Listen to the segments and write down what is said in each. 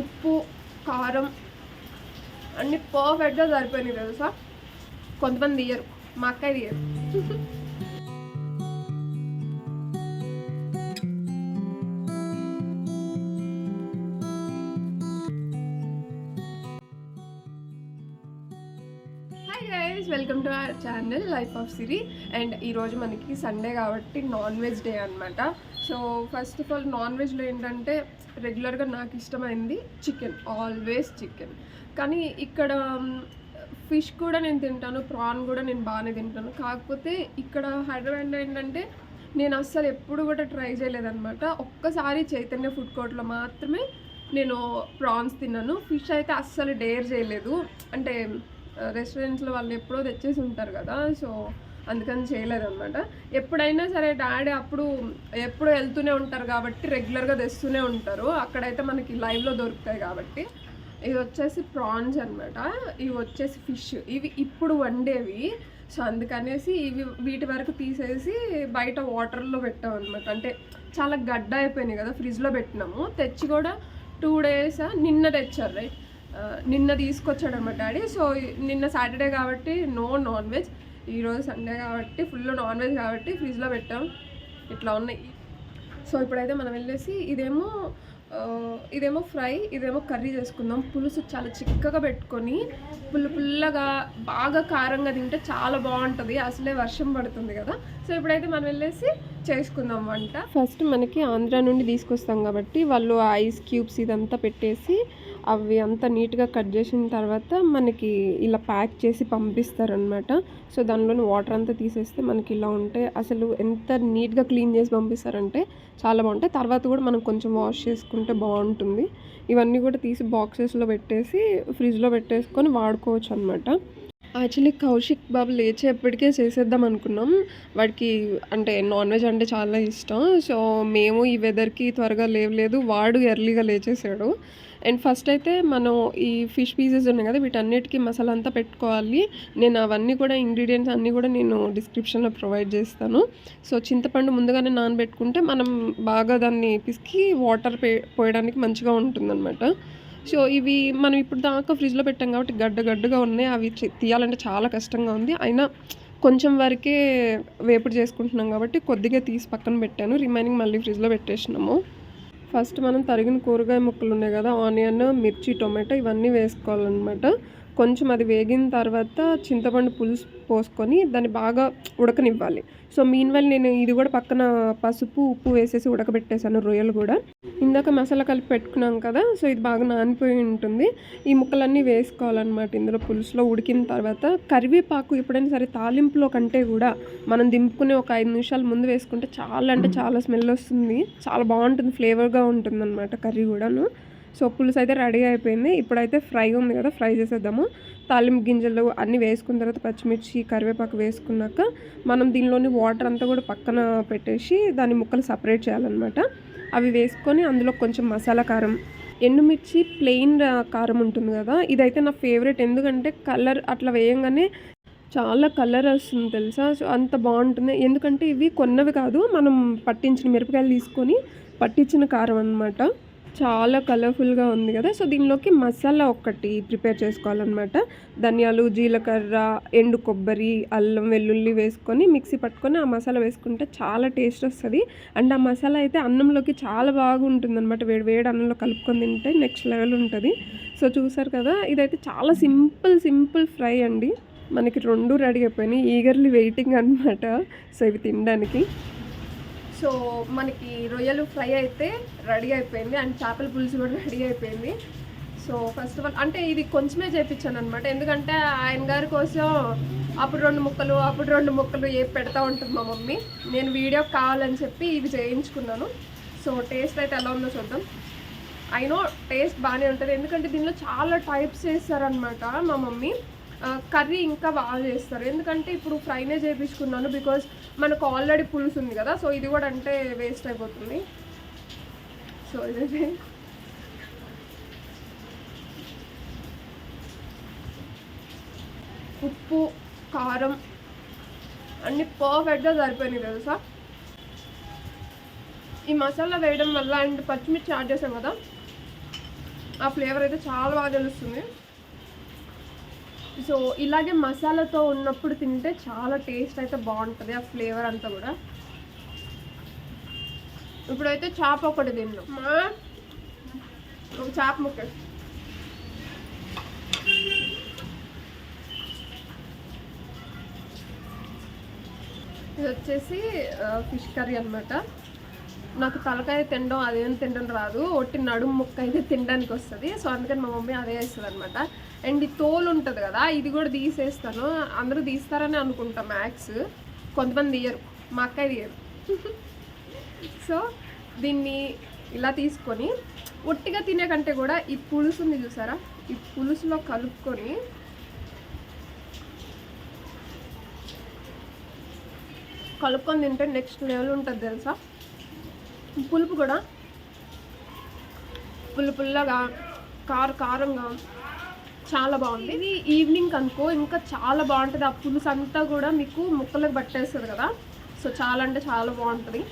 ఉప్పు కారం అన్నీ పర్ఫెక్ట్గా సరిపోయినాయి తెలుసా. కొంతమంది తీయరు, మా అక్కయ్య తీయరు. Welcome to our channel life of Siri. And ఈరోజు మనకి సండే కాబట్టి నాన్ వెజ్ డే అనమాట. So first of all non వెజ్లో ఏంటంటే రెగ్యులర్గా నాకు ఇష్టమైంది చికెన్, ఆల్వేస్ చికెన్. కానీ ఇక్కడ ఫిష్ కూడా నేను తింటాను, ప్రాన్ కూడా నేను బాగానే తింటాను. కాకపోతే ఇక్కడ హైదరాబాద్లో ఏంటంటే నేను అస్సలు ఎప్పుడు కూడా ట్రై చేయలేదన్నమాట. ఒక్కసారి చైతన్య ఫుడ్ కోర్ట్లో మాత్రమే నేను ప్రాన్స్ తిన్నాను. ఫిష్ అయితే అస్సలు డేర్ చేయలేదు. అంటే రెస్టారెంట్స్లో వాళ్ళు ఎప్పుడో తెచ్చేసి ఉంటారు కదా, సో అందుకని చేయలేదన్నమాట. ఎప్పుడైనా సరే డాడీ ఎప్పుడు వెళ్తూనే ఉంటారు కాబట్టి రెగ్యులర్గా తెస్తూనే ఉంటారు. అక్కడైతే మనకి లైవ్లో దొరుకుతాయి కాబట్టి. ఇవి వచ్చేసి ప్రాన్స్ అనమాట, ఇవి వచ్చేసి ఫిష్. ఇవి ఇప్పుడు వండేవి, సో అందుకనేసి వీటి వరకు తీసేసి బయట వాటర్లో పెట్టాం అనమాట. అంటే చాలా గడ్డ అయిపోయినాయి కదా, ఫ్రిడ్జ్లో పెట్టినాము. తెచ్చి కూడా 2 days నిన్న తెచ్చారు, రైట్, నిన్న తీసుకొచ్చాడు అనమాట డాడీ. సో నిన్న సాటర్డే కాబట్టి నో నాన్ వెజ్, ఈరోజు సండే కాబట్టి ఫుల్ నాన్ వెజ్ కాబట్టి ఫ్రిడ్జ్లో పెట్టాం. ఇట్లా ఉన్నాయి. సో ఇప్పుడైతే మనం వెళ్ళేసి ఇదేమో ఫ్రై, ఇదేమో కర్రీ చేసుకుందాం. పులుసు చాలా చిక్కగా పెట్టుకొని పుల్లగా బాగా కారంగా తింటే చాలా బాగుంటుంది. అసలే వర్షం పడుతుంది కదా, సో ఇప్పుడైతే మనం వెళ్ళేసి చేసుకుందాం వంట. ఫస్ట్ మనకి ఆంధ్రా నుండి తీసుకొస్తాం కాబట్టి వాళ్ళు ఐస్ క్యూబ్స్ ఇదంతా పెట్టేసి అవి అంతా నీట్గా కట్ చేసిన తర్వాత మనకి ఇలా ప్యాక్ చేసి పంపిస్తారనమాట. సో దానిలోని వాటర్ అంతా తీసేస్తే మనకి ఇలా ఉంటాయి. అసలు ఎంత నీట్గా క్లీన్ చేసి పంపిస్తారంటే చాలా బాగుంటాయి. తర్వాత కూడా మనం కొంచెం వాష్ చేసుకుంటే బాగుంటుంది. ఇవన్నీ కూడా తీసి బాక్సెస్లో పెట్టేసి ఫ్రిడ్జ్లో పెట్టేసుకొని వాడుకోవచ్చు అనమాట. యాక్చువల్లీ కౌశిక్ బాబు లేచేపటికే చేసేద్దాం అనుకున్నాం. వాడికి అంటే నాన్ వెజ్ అంటే చాలా ఇష్టం. సో మేము ఈ వెదర్కి త్వరగా లేవలేదు, వాడు ఎర్లీగా లేచేసాడు. అండ్ ఫస్ట్ అయితే మనం ఈ ఫిష్ పీసెస్ ఉన్నాయి కదా, వీటన్నిటికీ మసాలా అంతా పెట్టుకోవాలి. నేను అవన్నీ కూడా ఇంగ్రీడియంట్స్ అన్నీ కూడా నేను డిస్క్రిప్షన్లో ప్రొవైడ్ చేస్తాను. సో చింతపండు ముందుగానే నానబెట్టుకుంటే మనం బాగా దాన్ని పిసికి వాటర్ పోయడానికి మంచిగా ఉంటుందన్నమాట. సో ఇవి మనం ఇప్పుడు దాకా ఫ్రిడ్జ్లో పెట్టాం కాబట్టి గడ్డగా ఉన్నాయి. అవి తీయాలంటే చాలా కష్టంగా ఉంది. అయినా కొంచెం వరకే వేపుడు చేసుకుంటున్నాం కాబట్టి కొద్దిగా తీసి పక్కన పెట్టాను. రిమైనింగ్ మళ్ళీ ఫ్రిడ్జ్లో పెట్టేసినాము. ఫస్ట్ మనం తరిగిన కూరగాయ ముక్కలు ఉన్నాయి కదా, ఆనియన్, మిర్చి, టొమాటో ఇవన్నీ వేసుకోవాలన్నమాట. కొంచెం అది వేగిన తర్వాత చింతపండు పులుసు పోసుకొని దాన్ని బాగా ఉడకనివ్వాలి. సో మీన్వైల్ నేను ఇది కూడా పక్కన పసుపు ఉప్పు వేసేసి ఉడకబెట్టేశాను. రొయ్యలు కూడా ఇందాక మసాలా కలిపి పెట్టుకున్నాం కదా, సో ఇది బాగా నానిపోయి ఉంటుంది. ఈ ముక్కలన్నీ వేసుకోవాలన్నమాట ఇందులో పులుసులో. ఉడికిన తర్వాత కరివేపాకు ఎప్పుడైనా సరే తాలింపులో కంటే కూడా మనం దింపుకునే ఒక 5 నిమిషాల ముందు వేసుకుంటే చాలా అంటే చాలా స్మెల్ వస్తుంది, చాలా బాగుంటుంది, ఫ్లేవర్గా ఉంటుంది అన్నమాట కర్రీ కూడాను. సో పులుసు అయితే రెడీ అయిపోయింది. ఇప్పుడైతే ఫ్రై ఉంది కదా, ఫ్రై చేసేద్దాము. తాలింపు గింజలు అన్నీ వేసుకున్న తర్వాత పచ్చిమిర్చి కరివేపాకు వేసుకున్నాక మనం దీనిలోని వాటర్ అంతా కూడా పక్కన పెట్టేసి దాని ముక్కలు సపరేట్ చేయాలన్నమాట. అవి వేసుకొని అందులో కొంచెం మసాలా కారం, ఎండుమిర్చి ప్లెయిన్ కారం ఉంటుంది కదా, ఇదైతే నా ఫేవరెట్. ఎందుకంటే కలర్ అట్లా వేయంగానే చాలా కలర్ వస్తుంది తెలుసా. సో అంత బాగుంటుంది. ఎందుకంటే ఇవి కొన్నవి కాదు, మనం పట్టించిన మిరపకాయలు తీసుకొని పట్టించిన కారం అన్నమాట. చాలా కలర్ఫుల్గా ఉంది కదా. సో దీనిలోకి మసాలా ఒకటి ప్రిపేర్ చేసుకోవాలన్నమాట. ధనియాలు, జీలకర్ర, ఎండు కొబ్బరి, అల్లం, వెల్లుల్లి వేసుకొని మిక్సీ పట్టుకొని ఆ మసాలా వేసుకుంటే చాలా టేస్ట్ వస్తుంది. అండ్ ఆ మసాలా అయితే అన్నంలోకి చాలా బాగుంటుంది అనమాట. వేడి అన్నంలో కలుపుకొని తింటే నెక్స్ట్ లెవెల్ ఉంటుంది. సో చూసారు కదా, ఇదైతే చాలా సింపుల్ ఫ్రై అండి. మనకి 2 రెడీ అయిపోయినాయి. ఈగర్లీ వెయిటింగ్ అనమాట సో ఇవి తినడానికి. సో మనకి రొయ్యలు ఫ్రై అయితే రెడీ అయిపోయింది, అండ్ చేపల పులుసు కూడా రెడీ అయిపోయింది. సో ఫస్ట్ ఆఫ్ ఆల్ అంటే ఇది కొంచెమే చేయించాను అనమాట. ఎందుకంటే ఆయన గారి కోసం అప్పుడు 2 ముక్కలు ఏ పెడతా ఉంటుంది మా మమ్మీ. నేను వీడియో కావాలని చెప్పి ఇది చేయించుకున్నాను. సో టేస్ట్ అయితే ఎలా ఉందో చూద్దాం. అయినో టేస్ట్ బాగానే ఉంటుంది, ఎందుకంటే దీనిలో చాలా టైప్స్ చేస్తారనమాట మా మమ్మీ. కర్రీ ఇంకా బాగా చేస్తారు. ఎందుకంటే ఇప్పుడు ఫ్రైనే చేయించుకున్నాను, బికాజ్ మనకు ఆల్రెడీ పులుసు ఉంది కదా. సో ఇది కూడా అంటే వేస్ట్ అయిపోతుంది. సో ఇదైతే ఉప్పు కారం అన్నీ పర్ఫెక్ట్గా సరిపోయినాయి తెలుసా. ఈ మసాలా వేయడం వల్ల అండ్ పచ్చిమిర్చి యాడ్ చేసాం కదా, ఆ ఫ్లేవర్ అయితే చాలా బాగా తెలుస్తుంది. సో ఇలాగే మసాలాతో ఉన్నప్పుడు తింటే చాలా టేస్ట్ అయితే బాగుంటుంది, ఆ ఫ్లేవర్ అంతా కూడా. ఇప్పుడైతే చేప ఒకటి తిన్నాం, ఒక చేప ముక్క. ఇది వచ్చేసి ఫిష్ కర్రీ అనమాట. నాకు తలకాయ తినడం అదేం తినడం రాదు, ఒట్టి నడుము ముక్క అయితే తినడానికి వస్తుంది. సో అందుకని మా మమ్మీ అదే వేస్తుంది అనమాట. అండ్ ఈ తోలు ఉంటుంది కదా, ఇది కూడా తీసేస్తాను. అందరూ తీస్తారని అనుకుంటా మ్యాక్స్, కొంతమంది తీయరు, మా అక్కయ్య తీయరు. సో దీన్ని ఇలా తీసుకొని ఒట్టిగా తినే కంటే కూడా ఈ పులుసుని చూసారా, ఈ పులుసులో కలుపుకొని తింటే నెక్స్ట్ లెవెల్ ఉంటుంది తెలుసా. పులుపు కూడా పుల్లగా కారంగా చాలా బాగుంది. ఇది ఈవినింగ్ అనుకో ఇంకా చాలా బాగుంటుంది. ఆ పులుసు అంతా కూడా మీకు ముక్కలకు పట్టేస్తుంది కదా, సో చాలా అంటే చాలా బాగుంటుంది.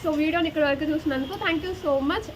సో వీడియోని ఇక్కడ వరకు చూసినందుకు థ్యాంక్ యూ సో మచ్.